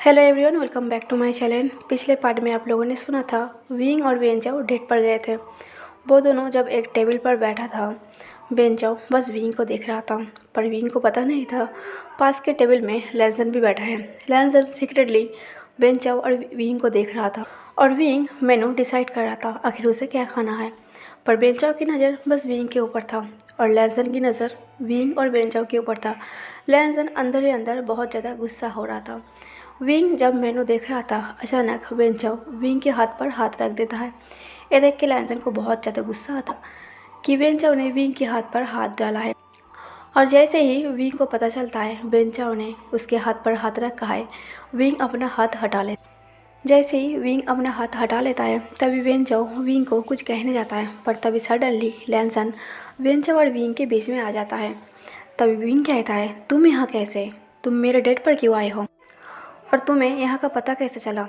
Hello everyone, welcome back to my channel. पिछले part में आप लोगों ने सुना था विंग और बेंचाओ डेट पर गए थे। वो दोनों जब एक टेबल पर बैठा था, बेंचाओ बस विंग को देख रहा था, पर विंग को पता नहीं था पास के टेबल में लैंसन भी बैठा है। लैंसन सीक्रेटली बेंचाओ और विंग को देख रहा था और विंग मेनू डिसाइड कर रहा था आखिर उसे क्या खाना है। पर बेंचाओ की नज़र बस विंग के ऊपर था और लैंसन की नज़र विंग और बेंचाओ के ऊपर था। लैंसन अंदर ही अंदर बहुत ज़्यादा गुस्सा हो रहा था। विंग जब मेनू देख रहा था, अचानक बेंचाओ विंग के हाथ पर हाथ रख देता है। ये देख के लैंसन को बहुत ज़्यादा गुस्सा आता कि बेंचाओ ने विंग के हाथ पर हाथ डाला है। और जैसे ही विंग को पता चलता है बेंचाओ ने उसके हाथ पर हाथ रखा है, विंग अपना हाथ हटा लेता है। जैसे ही विंग अपना हाथ हटा लेता है तभी बेंचाओ विंग को कुछ कहने जाता है, पर तभी सडनली लैंसन बेंचाओ और विंग के बीच में आ जाता है। तभी विंग कहता है, तुम यहाँ कैसे? तुम मेरे डेट पर क्यों आए हो और तुम्हें यहाँ का पता कैसे चला?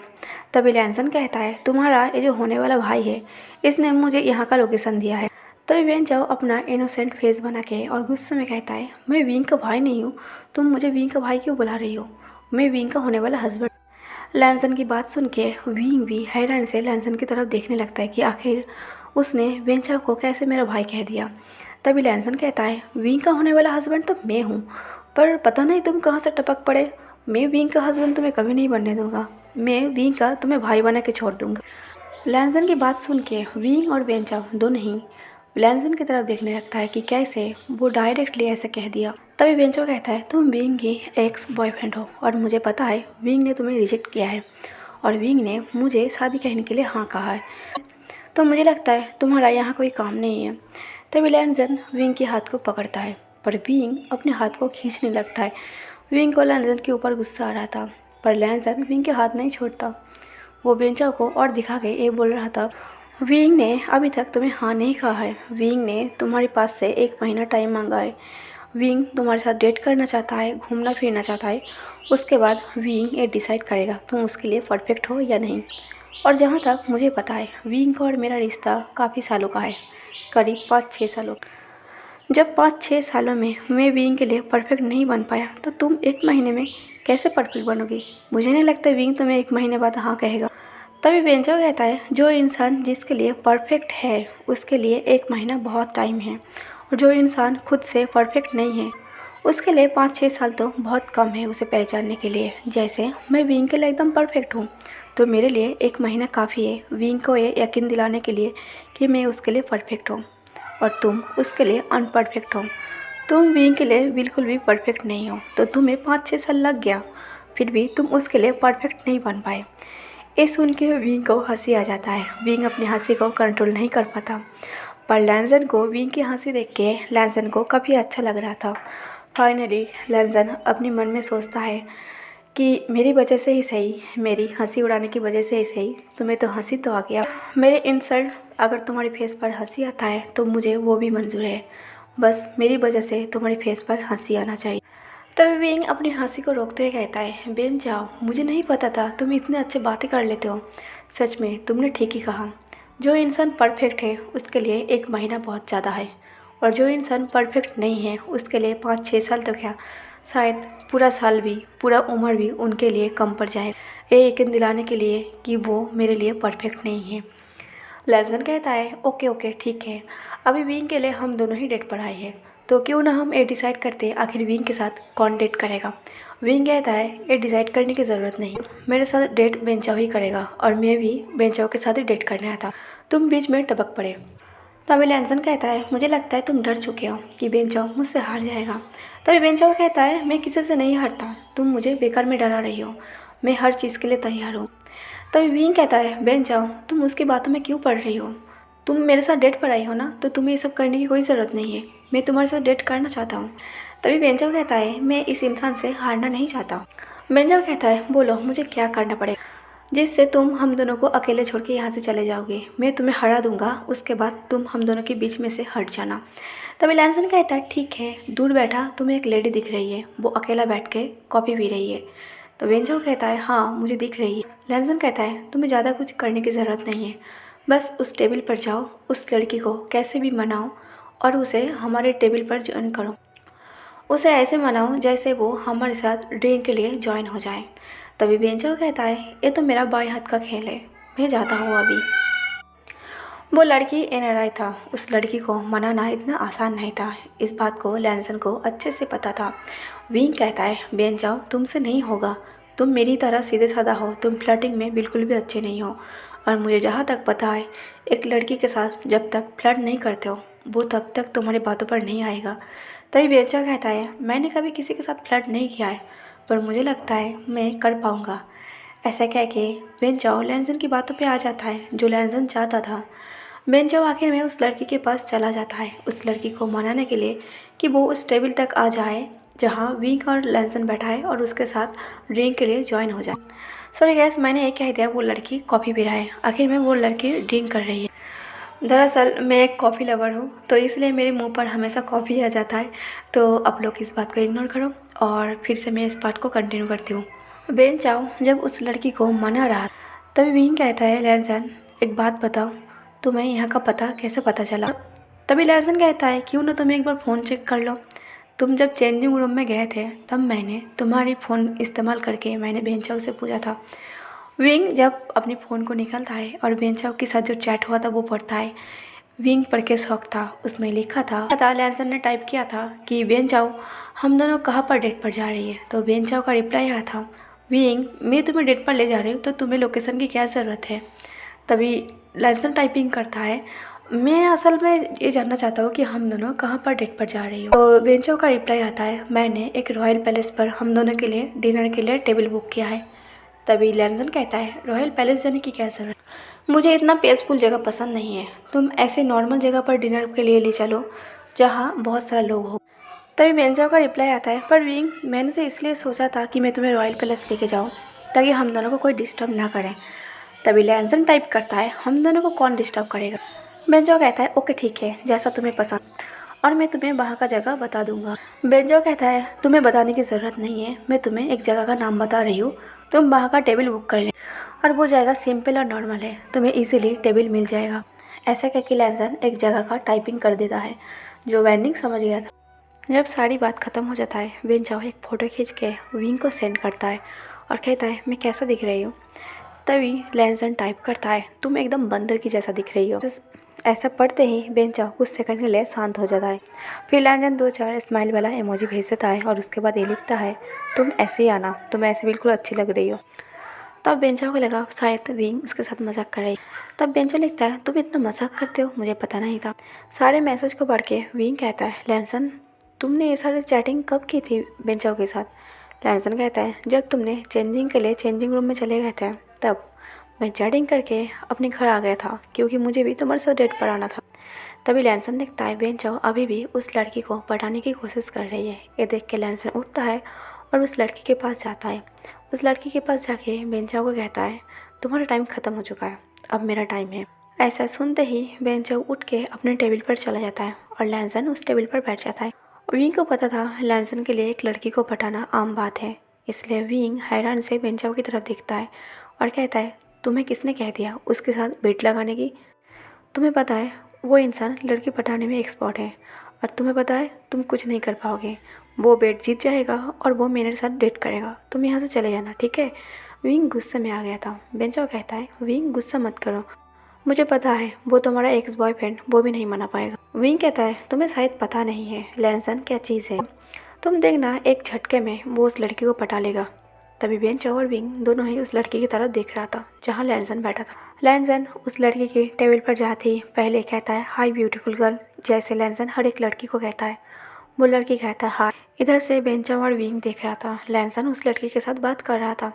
तभी लैंसन कहता है, तुम्हारा ये जो होने वाला भाई है इसने मुझे यहाँ का लोकेशन दिया है। तभी बेंचाओ अपना इनोसेंट फेस बना के और गुस्से में कहता है, मैं विंग का भाई नहीं हूँ, तुम मुझे विंग का भाई क्यों बुला रही हो? मैं विंग का होने वाला हस्बैंड। लैंसन की बात सुन के विंग भी हैरान से लैंसन की तरफ देखने लगता है कि आखिर उसने बेंचाओ को कैसे मेरा भाई कह दिया। तभी लैंसन कहता है, विंग का होने वाला हस्बैंड तो मैं हूँ, पर पता नहीं तुम कहाँ से टपक पड़े। मैं विंग का हस्बैंड तुम्हें कभी नहीं बनने दूंगा, मैं विंग का तुम्हें भाई बना के छोड़ दूंगा। लैंसन की बात सुन के विंग और बेंचाओ दोनों ही लैंसन की तरफ देखने लगता है कि कैसे वो डायरेक्टली ऐसे कह दिया। तभी बेंचाओ कहता है, तुम विंग की एक्स बॉयफ्रेंड हो और मुझे पता है विंग ने तुम्हें रिजेक्ट किया है और विंग ने मुझे शादी कहने के लिए हाँ कहा है, तो मुझे लगता है तुम्हारा यहाँ कोई काम नहीं है। तभी लैंसन विंग के हाथ को पकड़ता है, पर विंग अपने हाथ को खींचने लगता है। विंग को लैंसन के ऊपर गुस्सा आ रहा था, पर लैंसन विंग के हाथ नहीं छोड़ता। वो बेंचाओ को और दिखा के ये बोल रहा था, विंग ने अभी तक तुम्हें हाँ नहीं कहा है, विंग ने तुम्हारे पास से 1 महीना टाइम मांगा है। विंग तुम्हारे साथ डेट करना चाहता है, घूमना फिरना चाहता है। उसके बाद विंग ये डिसाइड करेगा तुम उसके लिए परफेक्ट हो या नहीं। और जहाँ तक मुझे पता है विंग का और मेरा रिश्ता काफ़ी सालों का है, करीब 5-6 सालों। जब 5-6 सालों में मैं विंग के लिए परफेक्ट नहीं बन पाया तो तुम 1 महीने में कैसे परफेक्ट बनोगी? मुझे नहीं लगता विंग तुम्हें 1 महीने बाद हाँ कहेगा। तभी बेंचाओ कहता है, जो इंसान जिसके लिए परफेक्ट है उसके लिए 1 महीना बहुत टाइम है, और जो इंसान खुद से परफेक्ट नहीं है उसके लिए 5-6 साल तो बहुत कम है उसे पहचानने के लिए। जैसे मैं विंग के लिए एकदम परफेक्ट हूँ, तो मेरे लिए 1 महीना काफ़ी है विंग को ये यकीन दिलाने के लिए कि मैं उसके लिए परफेक्ट हूँ, और तुम उसके लिए अनपरफेक्ट हो। तुम विंग के लिए बिल्कुल भी परफेक्ट नहीं हो, तो तुम्हें 5-6 साल लग गया, फिर भी तुम उसके लिए परफेक्ट नहीं बन पाए। ये सुन के विंग को हंसी आ जाता है। विंग अपनी हंसी को कंट्रोल नहीं कर पाता, पर लैंसन को विंग की हंसी देख के लैंसन को काफ़ी अच्छा लग रहा था। फाइनली लैंसन अपने मन में सोचता है कि मेरी वजह से ही सही, मेरी हंसी उड़ाने की वजह से ही सही, तुम्हें तो हंसी तो आ गया। मेरे इंसल्ट अगर तुम्हारे फेस पर हंसी आता है तो मुझे वो भी मंजूर है, बस मेरी वजह से तुम्हारे फेस पर हंसी आना चाहिए। तभी विंग अपनी हंसी को रोकते हुए कहता है, बेन जाओ, मुझे नहीं पता था तुम इतने अच्छे बातें कर लेते हो। सच में तुमने ठीक ही कहा, जो इंसान परफेक्ट है उसके लिए 1 महीना बहुत ज़्यादा है, और जो इंसान परफेक्ट नहीं है उसके लिए 5-6 साल तो क्या, शायद पूरा साल भी, पूरा उम्र भी उनके लिए कम पड़ जाए ये यकीन दिलाने के लिए कि वो मेरे लिए परफेक्ट नहीं है। लैंसन कहता है, ओके ओके ठीक है, अभी विंग के लिए हम दोनों ही डेट पर आए हैं, तो क्यों ना हम ये डिसाइड करते हैं आखिर विंग के साथ कौन डेट करेगा। विंग कहता है, ये डिसाइड करने की ज़रूरत नहीं, मेरे साथ डेट बेंचाओ ही करेगा और मैं भी बेंचाओ के साथ ही डेट करने आया था, तुम बीच में टपक पड़े। तभी लैंसन कहता है, मुझे लगता है तुम डर चुके हो कि बेंचाओ मुझसे हार जाएगा। तभी बेंचाओ कहता है, मैं किसी से नहीं हारता, तुम मुझे बेकार में डरा रही हो, मैं हर चीज़ के लिए तैयार हूँ। तभी विंग कहता है, बेंचाओ तुम उसकी बातों में क्यों पड़ रही हो, तुम मेरे साथ डेट पर आई हो ना, तो तुम्हें ये सब करने की कोई ज़रूरत नहीं है, मैं तुम्हारे साथ डेट करना चाहता हूँ। तभी बेंचाओ कहता है, मैं इस इंसान से हारना नहीं चाहता। बेंचाओ कहता है, बोलो मुझे क्या करना पड़ेगा जिससे तुम हम दोनों को अकेले छोड़ के यहाँ से चले जाओगे, मैं तुम्हें हरा दूंगा, उसके बाद तुम हम दोनों के बीच में से हट जाना। तभी लैंसन कहता है, ठीक है, दूर बैठा तुम्हें एक लेडी दिख रही है, वो अकेला बैठ के कॉफ़ी पी रही है। तो बेंचाओ कहता है, हाँ मुझे दिख रही है। लैंसन कहता है, तुम्हें ज़्यादा कुछ करने की ज़रूरत नहीं है, बस उस टेबल पर जाओ, उस लड़की को कैसे भी मनाओ और उसे हमारे टेबल पर ज्वाइन करो, उसे ऐसे मनाओ जैसे वो हमारे साथ ड्रिंक के लिए ज्वाइन हो जाए। तभी बेंचाओ कहता है ये तो मेरा बाएं हाथ का खेल है, मैं जाता हूँ अभी। वो लड़की एनआरआई था, उस लड़की को मनाना इतना आसान नहीं था। इस बात को लैंसन को अच्छे से पता था। विंग कहता है बेंचाओ तुमसे नहीं होगा, तुम मेरी तरह सीधे साधा हो, तुम फ्लर्टिंग में बिल्कुल भी अच्छे नहीं हो। और मुझे जहाँ तक पता है एक लड़की के साथ जब तक फ्लर्ट नहीं करते हो वो तब तक तुम्हारी बातों पर नहीं आएगा। तभी बेंचाओ कहता है मैंने कभी किसी के साथ फ्लर्ट नहीं किया है, पर मुझे लगता है मैं कर पाऊँगा। ऐसा कह के बेंचाओ लैंसन की बातों पे आ जाता है, जो लैंसन चाहता था। बेंचाओ आखिर में उस लड़की के पास चला जाता है, उस लड़की को मनाने के लिए कि वो उस टेबल तक आ जाए जहाँ विंक और लैंसन बैठा है और उसके साथ ड्रिंक के लिए ज्वाइन हो जाए। सॉरी गैस, मैंने एक कह दिया, वो लड़की कॉफ़ी पी रहा है, आखिर में वो लड़की ड्रिंक कर रही है। दरअसल मैं एक कॉफ़ी लवर हूँ, तो इसलिए मेरे मुंह पर हमेशा कॉफ़ी आ जाता है। तो आप लोग इस बात को इग्नोर करो और फिर से मैं इस पार्ट को कंटिन्यू करती हूँ। बेंचाओ जब उस लड़की को मना रहा तभी विंग कहता है लैंसन एक बात बताओ, तुम्हें यहाँ का पता कैसे पता चला? तभी लैंसन कहता है क्यों ना तुम एक बार फ़ोन चेक कर लो। तुम जब चेंजिंग रूम में गए थे तब मैंने तुम्हारी फ़ोन इस्तेमाल करके मैंने बेंचाओ से पूछा था। विंग जब अपनी फ़ोन को निकालता है और बेंचाओ के साथ जो चैट हुआ था वो पढ़ता है। विंग पढ़ के शौक था, उसमें लिखा था लैंसन ने टाइप किया था कि बेंचाओ हम दोनों कहाँ पर डेट पर जा रही है। तो बेंचाओ का रिप्लाई आया था विंग मैं तुम्हें डेट पर ले जा रही हूँ तो तुम्हें लोकेशन की क्या ज़रूरत है। तभी लैंसन टाइपिंग करता है मैं असल में ये जानना चाहता हूँ कि हम दोनों कहाँ पर डेट पर जा रही हो। तो बेंचो का रिप्लाई आता है मैंने एक रॉयल पैलेस पर हम दोनों के लिए डिनर के लिए टेबल बुक किया है। तभी लैंसन कहता है रॉयल पैलेस जाने की क्या ज़रूरत, मुझे इतना पीसफुल जगह पसंद नहीं है, तुम ऐसे नॉर्मल जगह पर डिनर के लिए ले चलो जहाँ बहुत सारा लोग हो। तभी बेंचो का रिप्लाई आता है पर विंग मैंने तो इसलिए सोचा था कि मैं तुम्हें रॉयल पैलेस लेके जाऊँ ताकि हम दोनों को कोई डिस्टर्ब ना करें। तभी लैंसन टाइप करता है हम दोनों को कौन डिस्टर्ब करेगा। बेंजो कहता है ओके ठीक है जैसा तुम्हें पसंद, और मैं तुम्हें वहाँ का जगह बता दूंगा। बेंजो कहता है तुम्हें बताने की ज़रूरत नहीं है, मैं तुम्हें एक जगह का नाम बता रही हूँ, तुम वहाँ का टेबल बुक कर ले और वो जगह सिंपल और नॉर्मल है, तुम्हें इजीली टेबल मिल जाएगा। ऐसा कह के लैंसन एक जगह का टाइपिंग कर देता है जो वेंडिंग समझ गया था। जब सारी बात ख़त्म हो जाता है बेंजो एक फ़ोटो खींच के विंग को सेंड करता है और कहता है मैं कैसा दिख रही हूँ। तभी लैंसन टाइप करता है तुम एकदम बंदर की जैसा दिख रही हो। ऐसा पढ़ते ही बेंचाओ कुछ सेकंड के लिए शांत हो जाता है। फिर लैंसन 2-4 स्माइल वाला इमोजी भेज देता है और उसके बाद ये लिखता है तुम ऐसे ही आना, तुम ऐसे बिल्कुल अच्छी लग रही हो। तब बेंचाओ को लगा शायद विंग उसके साथ मजाक कर रही। तब बेंचाओ लिखता है तुम इतना मजाक करते हो, मुझे पता नहीं था। सारे मैसेज को पढ़ के विंग कहता है लैंसन तुमने ये सारी चैटिंग कब की थी बेंचाओ के साथ। लैंसन कहता है जब तुमने चेंजिंग के लिए चेंजिंग रूम में चले गए थे तब मैं चैटिंग करके अपने घर आ गया था क्योंकि मुझे भी तुम्हारे साथ डेट पर आना था। तभी लैंसन देखता है बेंचाओ अभी भी उस लड़की को पटाने की कोशिश कर रही है। ये देख के लैंसन उठता है और उस लड़की के पास जाता है। उस लड़की के पास जाके बेंचाओ को कहता है तुम्हारा टाइम ख़त्म हो चुका है, अब मेरा टाइम है। ऐसा सुनते ही बेंचाओ उठ के अपने टेबल पर चला जाता है और लैंसन उस टेबल पर बैठ जाता है। विंग को पता था लैंसन के लिए एक लड़की को पटाना आम बात है, इसलिए विंग हैरान से बेंचाओ की तरफ देखता है और कहता है तुम्हें किसने कह दिया उसके साथ बेट लगाने की? तुम्हें पता है वो इंसान लड़की पटाने में एक्सपर्ट है और तुम्हें पता है तुम कुछ नहीं कर पाओगे, वो बेट जीत जाएगा और वो मेरे साथ डेट करेगा, तुम यहाँ से चले जाना ठीक है। विंग गुस्से में आ गया था। बेंचाओ कहता है विंग गुस्सा मत करो, मुझे पता है वो तुम्हारा एक्स बॉयफ्रेंड वो भी नहीं मना पाएगा। विंग कहता है तुम्हें शायद पता नहीं है लैंसन क्या चीज़ है, तुम देखना एक झटके में वो उस लड़की को पटा लेगा। तभी बेंचाओ और विंग दोनों ही उस लड़की की तरफ देख रहा था जहाँ लैंसन बैठा था। लैंसन उस लड़की के टेबल पर जाते ही पहले कहता है हाय ब्यूटीफुल गर्ल, जैसे लैंसन हर एक लड़की को कहता है। वो लड़की कहता है हाय। इधर से बेंचाओ और विंग देख रहा था लैंसन उस लड़की के साथ बात कर रहा था।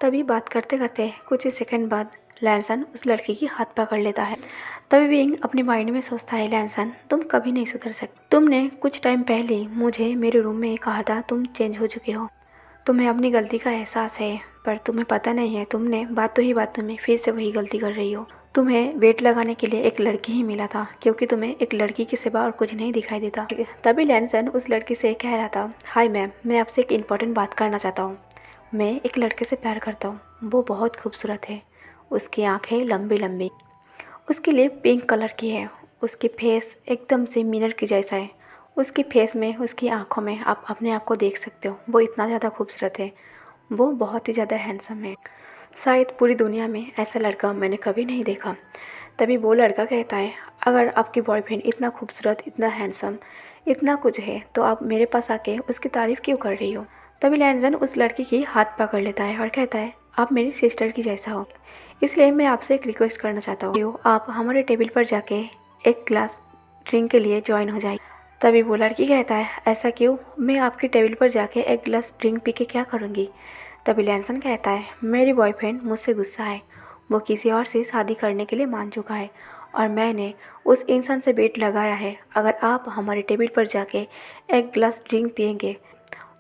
तभी बात करते करते कुछ ही सेकंड बाद लैंसन उस लड़की की हाथ पकड़ लेता है। तभी विंग अपने माइंड में सोचता है लैंसन तुम कभी नहीं सुधर सकते, तुमने कुछ टाइम पहले मुझे मेरे रूम में कहा था तुम चेंज हो चुके हो, तुम्हें अपनी गलती का एहसास है, पर तुम्हें पता नहीं है तुमने बातों ही बातों में फिर से वही गलती कर रही हो। तुम्हें वेट लगाने के लिए एक लड़की ही मिला था क्योंकि तुम्हें एक लड़की के सिवा और कुछ नहीं दिखाई देता। तभी लैंसन उस लड़की से कह रहा था हाय मैम, मैं आपसे एक इम्पॉर्टेंट बात करना चाहता हूँ। मैं एक लड़के से प्यार करता हूँ, वो बहुत खूबसूरत है, उसकी आँखें लंबी लंबी, उसकी लिप पिंक कलर की है, उसकी फेस एकदम से मिरर की जैसा है, उसकी फेस में उसकी आंखों में आप अपने आप को देख सकते हो, वो इतना ज़्यादा खूबसूरत है। वो बहुत ही ज़्यादा हैंडसम है, शायद पूरी दुनिया में ऐसा लड़का मैंने कभी नहीं देखा। तभी वो लड़का कहता है, अगर आपकी बॉयफ्रेंड इतना खूबसूरत, इतना हैंडसम, इतना कुछ है तो आप मेरे पास आके उसकी तारीफ़ क्यों कर रही हो। तभी लैंजन उस लड़की की हाथ पकड़ लेता है और कहता है, आप मेरी सिस्टर की जैसा हो, इसलिए मैं आपसे एक रिक्वेस्ट करना चाहता हूँ, आप हमारे टेबल पर जाके एक ग्लास ड्रिंक के लिए ज्वाइन हो जाइए। तभी वो लड़की कहता है, ऐसा क्यों, मैं आपके टेबल पर जाके एक गिलास ड्रिंक पी के क्या करूँगी। तभी लैंसन कहता है, मेरी बॉयफ्रेंड मुझसे गुस्सा है, वो किसी और से शादी करने के लिए मान चुका है और मैंने उस इंसान से बेट लगाया है, अगर आप हमारे टेबल पर जाके एक गिलास ड्रिंक पियेंगे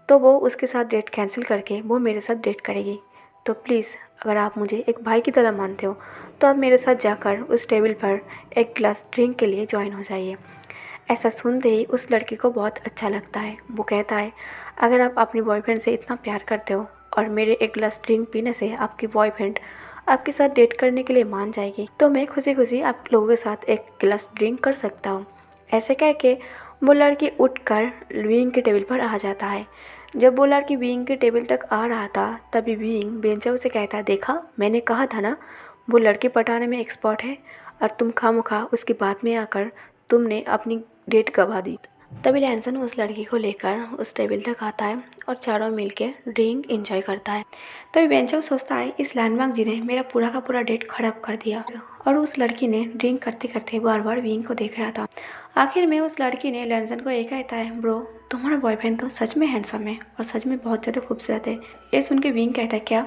तो वो उसके साथ डेट कैंसिल करके वो मेरे साथ डेट करेगी। तो प्लीज़ अगर आप मुझे एक भाई की तरह मानते हो तो आप मेरे साथ जाकर उस टेबल पर एक गिलास ड्रिंक के लिए ज्वाइन हो जाइए। ऐसा सुनते ही उस लड़की को बहुत अच्छा लगता है। वो कहता है, अगर आप अपनी बॉयफ्रेंड से इतना प्यार करते हो और मेरे एक गिलास ड्रिंक पीने से आपकी बॉयफ्रेंड आपके साथ डेट करने के लिए मान जाएगी तो मैं खुशी खुशी आप लोगों के साथ एक गिलास ड्रिंक कर सकता हूँ। ऐसे कह के वो लड़की उठकर विंग के टेबल पर आ जाता है। जब वो लड़की विंग के टेबल तक आ रहा था तभी विंग बेंचर से कहता है, देखा मैंने कहा था ना वो लड़की पटाने में एक्सपर्ट है और तुम खामखा उसकी बात में आकर तुमने अपनी डेट गवा दी। तभी लैंसन उस लड़की को लेकर उस टेबल तक आता है और चारों मिलके ड्रिंक एंजॉय करता है। तभी बेंचर सोचता है, इस लैंडमार्क जी ने मेरा पूरा का पूरा डेट खराब कर दिया। और उस लड़की ने ड्रिंक करते करते बार बार विंग को देख रहा था। आखिर में उस लड़की ने लैंसन को ये कहता है, ब्रो तुम्हारा बॉयफ्रेंड तो सच में हैंडसम है और सच में बहुत ज़्यादा खूबसूरत है। ये सुन के विंग कहता है, क्या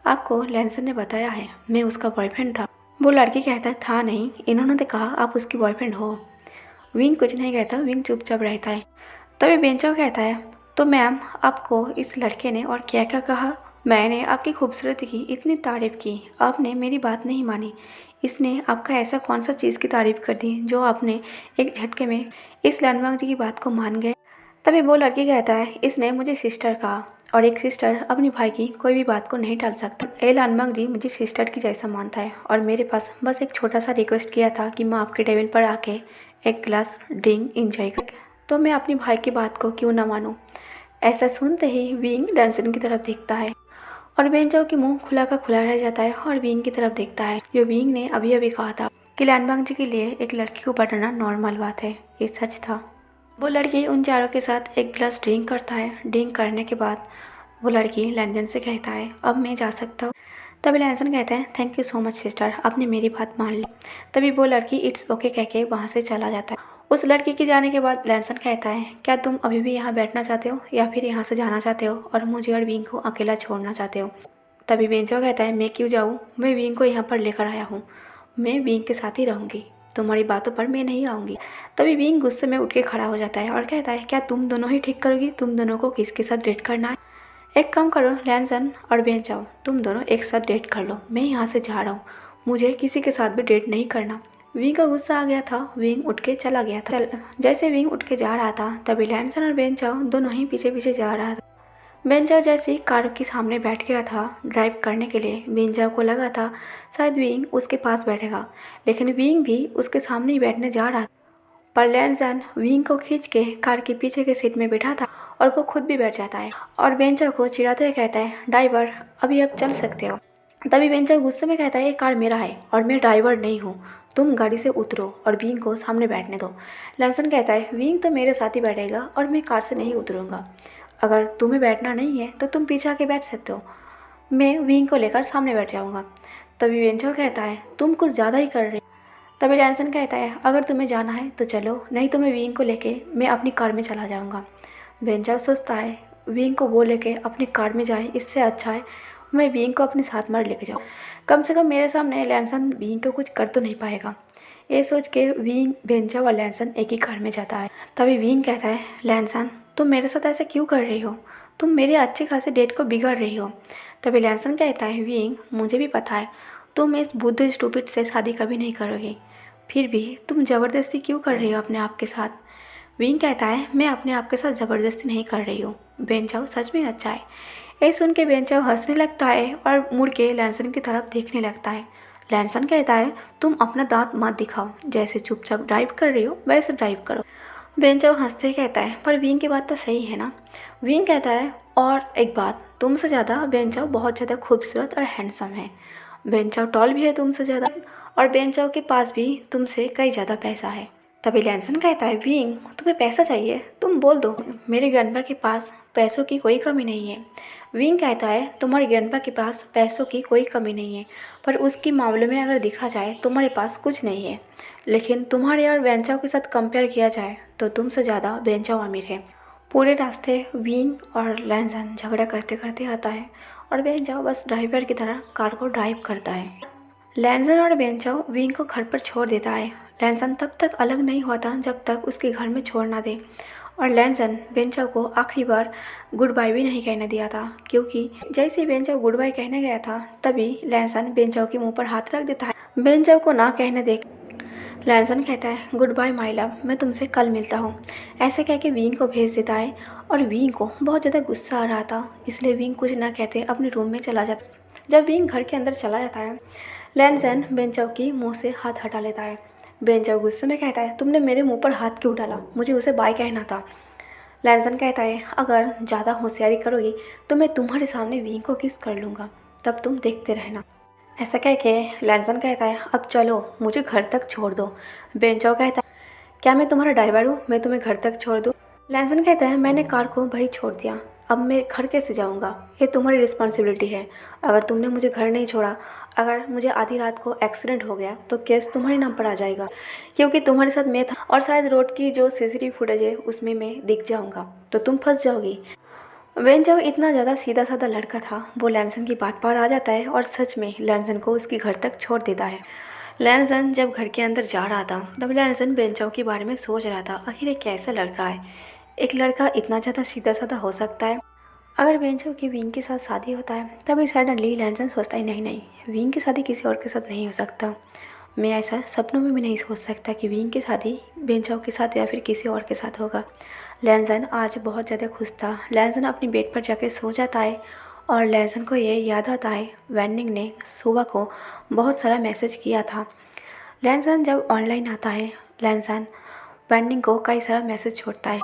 आपको लैंसन ने बताया है मैं उसका बॉयफ्रेंड था। वो लड़की कहता है, था नहीं, इन्होंने तो कहा आप उसकी बॉयफ्रेंड हो। विंग कुछ नहीं कहता, विंग चुपचाप रहता है। तभी बेंचो कहता है, तो मैम आपको इस लड़के ने और क्या क्या कहा। मैंने आपकी खूबसूरती की इतनी तारीफ़ की, आपने मेरी बात नहीं मानी। इसने आपका ऐसा कौन सा चीज़ की तारीफ़ कर दी जो आपने एक झटके में इस लैंडमार्क जी की बात को मान गए। तभी वो लड़की कहता है, इसने मुझे सिस्टर कहा और एक सिस्टर अपनी भाई की कोई भी बात को नहीं टाल सकता। ए लैंडमार्क जी मुझे सिस्टर की जैसा मानता है और मेरे पास बस एक छोटा सा रिक्वेस्ट किया था कि मैं आपके टेबल पर आके एक गिलास ड्रिंक इंजॉय कर, तो मैं अपनी भाई की बात को क्यों ना मानूं। ऐसा सुनते ही विंग लैंसन की तरफ देखता है और बेंचो की मुंह खुला का खुला रह जाता है और विंग की तरफ देखता है। जो विंग ने अभी अभी कहा था कि लैंडमार्क जी के लिए एक लड़की को पटाना नॉर्मल बात है, ये सच था। वो लड़की उन चारों के साथ एक गिलास ड्रिंक करता है। ड्रिंक करने के बाद वो लड़की लैंसन से कहता है, अब मैं जा सकता हूँ। तभी लैंसन कहता है, thank you so much sister, आपने मेरी बात मान ली। तभी वो लड़की इट्स ओके कह के वहाँ से चला जाता है। उस लड़की के जाने के बाद लैंसन कहता है, क्या तुम अभी भी यहाँ बैठना चाहते हो या फिर यहाँ से जाना चाहते हो और मुझे और विंग को अकेला छोड़ना चाहते हो। तभी बेंचो कहता है, मैं क्यों जाऊँ, मैं विंग को यहाँ पर लेकर आया हूँ, मैं विंग के साथ ही रहूँगी, तुम्हारी बातों पर मैं नहीं आऊँगी। तभी विंग गुस्से में उठ के खड़ा हो जाता है और कहता है, क्या तुम दोनों ही ठीक करोगी, तुम दोनों को किसके साथ डेट करना है। एक काम करो लैंसन और बेंचो, तुम दोनों एक साथ डेट कर लो, मैं यहाँ से जा रहा हूँ, मुझे किसी के साथ भी डेट नहीं करना। विंग का गुस्सा आ गया था, विंग उठ के चला गया था। जैसे विंग उठ के जा रहा था तभी लैंसन और बेंचो दोनों ही पीछे पीछे जा रहा था। बेंचो जैसे ही कार के सामने बैठ गया था ड्राइव करने के लिए, बेंचो को लगा था शायद विंग उसके पास बैठेगा, लेकिन विंग भी उसके सामने ही बैठने जा रहा था। पर लैंसन विंग को खींच के कार के पीछे के सीट में बैठा था और वो खुद भी बैठ जाता है और बेंचो को चिढ़ाते हुए कहता है, ड्राइवर अभी आप चल सकते हो। तभी बेंचो गुस्से में कहता है, ये कार मेरा है और मैं ड्राइवर नहीं हूँ, तुम गाड़ी से उतरो और विंग को सामने बैठने दो। लैंसन कहता है, विंग तो मेरे साथ ही बैठेगा और मैं कार से नहीं उतरूँगा, अगर तुम्हें बैठना नहीं है तो तुम पीछे आके बैठ सकते हो, मैं विंग को लेकर सामने बैठ जाऊँगा। तभी बेंचो कहता है, तुम कुछ ज़्यादा ही कर रही। तभी लैंसन कहता है, अगर तुम्हें जाना है तो चलो, नहीं तो मैं विंग को लेके मैं अपनी कार में चला जाऊँगा। बेंचो सोचता है, विंग को वो लेके अपनी कार में जाए, इससे अच्छा है मैं विंग को अपने साथ में लेके जाऊँ, कम से कम मेरे सामने लैंसन विंग को कुछ कर तो नहीं पाएगा। ये सोच के विंग बेंचो और लैंसन एक ही कार में जाता है। तभी विंग कहता है, लैंसन तुम मेरे साथ ऐसे क्यों कर रही हो, तुम मेरे अच्छे खासे डेट को बिगाड़ रही हो। तभी लैंसन कहता है, विंग मुझे भी पता है तुम इस बुद्ध स्टूपिड से शादी कभी नहीं करोगी, फिर भी तुम ज़बरदस्ती क्यों कर रही हो अपने आप के साथ। विंग कहता है, मैं अपने आप के साथ ज़बरदस्ती नहीं कर रही हूँ, बेंचो सच में अच्छा है। ये सुन के बेंचो हंसने लगता है और मुड़ के लैंसन की तरफ देखने लगता है। लैंसन कहता है, तुम अपना दांत मत दिखाओ, जैसे चुपचाप ड्राइव कर रही हो वैसे ड्राइव करो। बेंचो हंसते कहता है, पर विंग की बात तो सही है ना। विंग कहता है, और एक बात, तुमसे ज़्यादा बेंचो बहुत ज़्यादा खूबसूरत और हैंडसम है। बेंचो टॉल भी है तुमसे ज़्यादा, और बेंचो के पास भी तुमसे कई ज़्यादा पैसा है। तभी लैंसन कहता है, विंग तुम्हें पैसा चाहिए, तुम बोल दो, मेरे ग्रैंडपा के पास पैसों की कोई कमी नहीं है। विंग कहता है, तुम्हारे ग्रैंडपा के पास पैसों की कोई कमी नहीं है, पर उसकी मामले में अगर देखा जाए तुम्हारे पास कुछ नहीं है। लेकिन तुम्हारे और बेंचाओ के साथ कंपेयर किया जाए तो तुमसे ज़्यादा बेंचाओ अमीर है। पूरे रास्ते विंग और लैंसन झगड़ा करते करते आता है, और बेंचाओ बस ड्राइवर की तरह कार को ड्राइव करता है। लैंसन और बेंचाओ विंग को घर पर छोड़ देता है। लैंसन तब तक अलग नहीं होता जब तक उसके घर में छोड़ ना दे, और लैंसन बेंचाओ को आखिरी बार गुड बाय भी नहीं कहने दिया था, क्योंकि जैसे ही बेंचाओ गुड बाय कहने गया था तभी लैंसन बेंचाओ के मुंह पर हाथ रख देता है। बेंचाओ को ना कहने दे लैंसन कहता है, गुड बाय माई लव, मैं तुमसे कल मिलता हूँ। ऐसे कह के विंग को भेज देता है, और विंग को बहुत ज़्यादा गुस्सा आ रहा था, इसलिए विंग कुछ ना कहते अपने रूम में चला जाता। जब विंग घर के अंदर चला जाता है, लैंसन बेंचाओ की मुंह से हाथ हटा लेता है। बेंचाओ गुस्से में कहता है, तुमने मेरे मुंह पर हाथ क्यों डाला, मुझे उसे बाय कहना था। लैंसन कहता है, अगर ज़्यादा होशियारी करोगी तो मैं तुम्हारे सामने विंग को किस कर लूँगा, तब तुम देखते रहना। ऐसा कह के लैंसन कहता है, अब चलो मुझे घर तक छोड़ दो। बेंचाओ कहता है, क्या मैं तुम्हारा ड्राइवर हूँ, मैं तुम्हें घर तक छोड़ दूँ। लैंसन कहता है, मैंने कार को भाई छोड़ दिया, अब मैं घर कैसे जाऊँगा, ये तुम्हारी रिस्पॉन्सिबिलिटी है। अगर तुमने मुझे घर नहीं छोड़ा, अगर मुझे आधी रात को एक्सीडेंट हो गया तो केस तुम्हारे नाम पर आ जाएगा, क्योंकि तुम्हारे साथ मैं था, और शायद रोड की जो सीसीटीवी फुटेज है उसमें मैं दिख जाऊँगा, तो तुम फंस जाओगी। बेंचाओ इतना ज़्यादा सीधा साधा लड़का था, वो लैंसन की बात पर आ जाता है और सच में लैंसन को उसके घर तक छोड़ देता है। लैंसन जब घर के अंदर जा रहा था तब लैंसन बेंचाओ के बारे में सोच रहा था, आखिर ये कैसा लड़का है, एक लड़का इतना ज़्यादा सीधा साधा हो सकता है। अगर बेंचाओ की विंग के साथ शादी होता है तभी सडनली लैंसन सोचता है, नहीं नहीं, विंग की शादी किसी और के साथ नहीं हो सकता। मैं ऐसा सपनों में भी नहीं सोच सकता कि विंग की शादी बेंचाओ के साथ या फिर किसी और के साथ होगा। लैंसन आज बहुत ज़्यादा खुश था। लैंसन अपनी बेड पर जाके सो जाता है, और लैंसन को ये याद आता है वैनिंग ने सुबह को बहुत सारा मैसेज किया था। लैंसन जब ऑनलाइन आता है, लैंसन वैनिंग को कई सारा मैसेज छोड़ता है,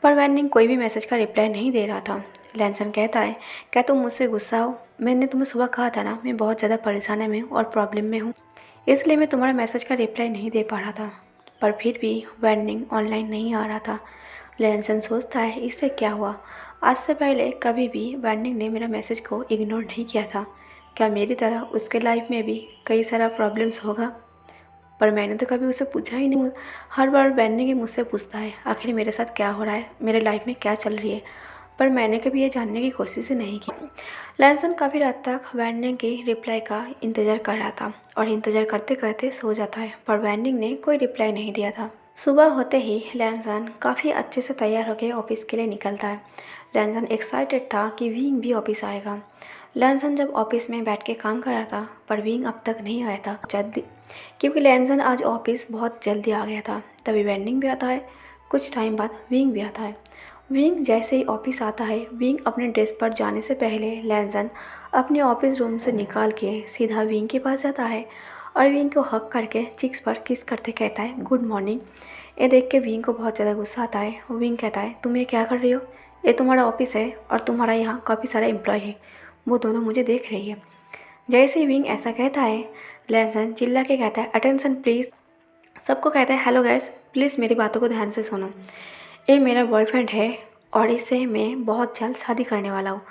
पर वैनिंग कोई भी मैसेज का रिप्लाई नहीं दे रहा था। लैंसन कहता है, क्या तुम मुझसे गुस्सा हो, मैंने तुम्हें सुबह कहा था ना मैं बहुत ज़्यादा परेशानी में हूँ और प्रॉब्लम में हूँ, इसलिए मैं तुम्हारा मैसेज का रिप्लाई नहीं दे पा रहा था। पर फिर भी वैनिंग ऑनलाइन नहीं आ रहा था। लैंसन सोचता है, इससे क्या हुआ, आज से पहले कभी भी वैनिंग ने मेरा मैसेज को इग्नोर नहीं किया था, क्या मेरी तरह उसके लाइफ में भी कई सारा प्रॉब्लम्स होगा। पर मैंने तो कभी उसे पूछा ही नहीं। हर बार वैनिंग ही मुझसे पूछता है आखिर मेरे साथ क्या हो रहा है, मेरे लाइफ में क्या चल रही है, पर मैंने कभी ये जानने की कोशिश ही नहीं की। लैंसन काफ़ी रात तक वैनिंग के रिप्लाई का इंतज़ार कर रहा था, और इंतज़ार करते करते सो जाता है, पर वैनिंग ने कोई रिप्लाई नहीं दिया था। सुबह होते ही लैंसन काफ़ी अच्छे से तैयार होकर ऑफिस के लिए निकलता है। लैंसन एक्साइटेड था कि विंग भी ऑफिस आएगा। लैंसन जब ऑफिस में बैठ के काम कर रहा था, पर विंग अब तक नहीं आया था जल्दी, क्योंकि लैंसन आज ऑफिस बहुत जल्दी आ गया था। तभी वैनिंग भी आता है, कुछ टाइम बाद विंग भी आता है। विंग जैसे ही ऑफिस आता है, विंग अपने डेस्क पर जाने से पहले लैंसन अपने ऑफिस रूम से निकाल के सीधा विंग के पास जाता है, और विंग को हक करके चिक्स पर किस करते कहता है, गुड मॉर्निंग। ये देख के विंग को बहुत ज़्यादा गुस्सा आता है। विंग कहता है, तुम ये क्या कर रही हो, ये तुम्हारा ऑफिस है और तुम्हारा यहाँ काफ़ी सारा एम्प्लॉय है, वो दोनों मुझे देख रही है। जैसे ही विंग ऐसा कहता है, लैंसन चिल्ला के कहता है, अटेंशन प्लीज़। सबको कहता है, हेलो गाइस, प्लीज़ मेरी बातों को ध्यान से सुनो। ये मेरा बॉयफ्रेंड है और इससे मैं बहुत जल्द शादी करने वाला हूँ,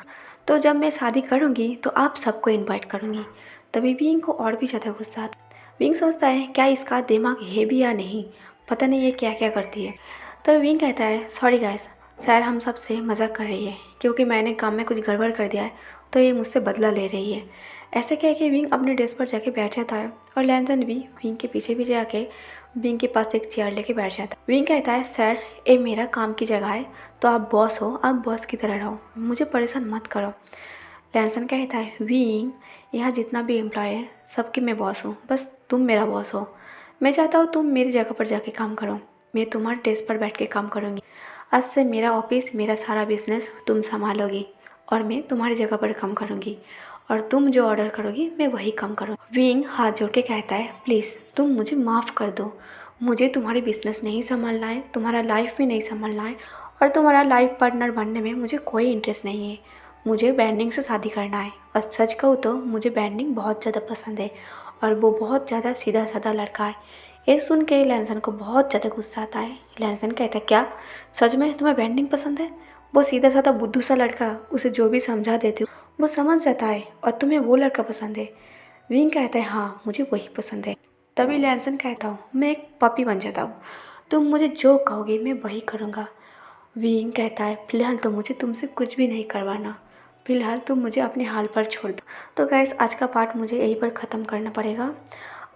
तो जब मैं शादी करूँगी तो आप सबको इनवाइट करूँगी। तभी विंग को और भी ज़्यादा गुस्सा आता है। विंग सोचता है, क्या इसका दिमाग है भी या नहीं, पता नहीं ये क्या क्या करती है। तो विंग कहता है, सॉरी गाइस, शायद हम सबसे मजाक कर रही है, क्योंकि मैंने काम में कुछ गड़बड़ कर दिया है तो ये मुझसे बदला ले रही है। ऐसे कह के विंग अपने डेस्क पर जाके बैठ जाता है, और लैंसन भी विंग के पीछे पीछे आके विंग के पास एक चेयर लेके बैठ जाता है। विंग कहता है, सर ये मेरा काम की जगह है, तो आप बॉस हो, आप बॉस की तरह रहो, मुझे परेशान मत करो। लैंसन कहता है, विंग यहाँ जितना भी एम्प्लॉय है सबके मैं बॉस हूँ, बस तुम मेरा बॉस हो। मैं चाहता हूँ तुम मेरी जगह पर जाके काम करो, मैं तुम्हारे डेस्क पर बैठ के काम करूँगी। आज से मेरा ऑफिस, मेरा सारा बिजनेस तुम संभालोगी, और मैं तुम्हारी जगह पर काम करूँगी, और तुम जो ऑर्डर करोगी मैं वही काम करूँगी। विंग हाथ जोड़ के कहता है, प्लीज़ तुम मुझे माफ़ कर दो, मुझे तुम्हारी बिजनेस नहीं संभालना है, तुम्हारा लाइफ भी नहीं संभालना है, और तुम्हारा लाइफ पार्टनर बनने में मुझे कोई इंटरेस्ट नहीं है। मुझे बैंडिंग से शादी करना है। और सच कहूँ तो मुझे बैंडिंग बहुत ज़्यादा पसंद है, और वो बहुत ज़्यादा सीधा साधा लड़का है। ये सुन के लैंसन को बहुत ज़्यादा गुस्सा आता है। लैंसन कहता है, क्या सच में तुम्हें बैंडिंग पसंद है? वो सीधा साधा बुद्धू सा लड़का, उसे जो भी समझा देती हूँ वो समझ जाता है, और तुम्हें वो लड़का पसंद है। विंग कहता है, हाँ मुझे वही पसंद है। तभी लैंसन कहता हूँ, मैं एक पपी बन जाता हूँ, तुम मुझे जो कहोगे मैं वही करूँगा। विंग कहता है, फिलहाल तो मुझे तुमसे कुछ भी नहीं करवाना, फिलहाल तुम मुझे अपने हाल पर छोड़ दो। तो गैस आज का पार्ट मुझे यहीं पर ख़त्म करना पड़ेगा।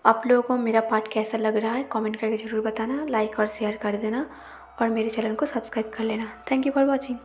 आप लोगों को मेरा पार्ट कैसा लग रहा है कमेंट करके ज़रूर बताना, लाइक और शेयर कर देना, और मेरे चैनल को सब्सक्राइब कर लेना। Thank you for watching.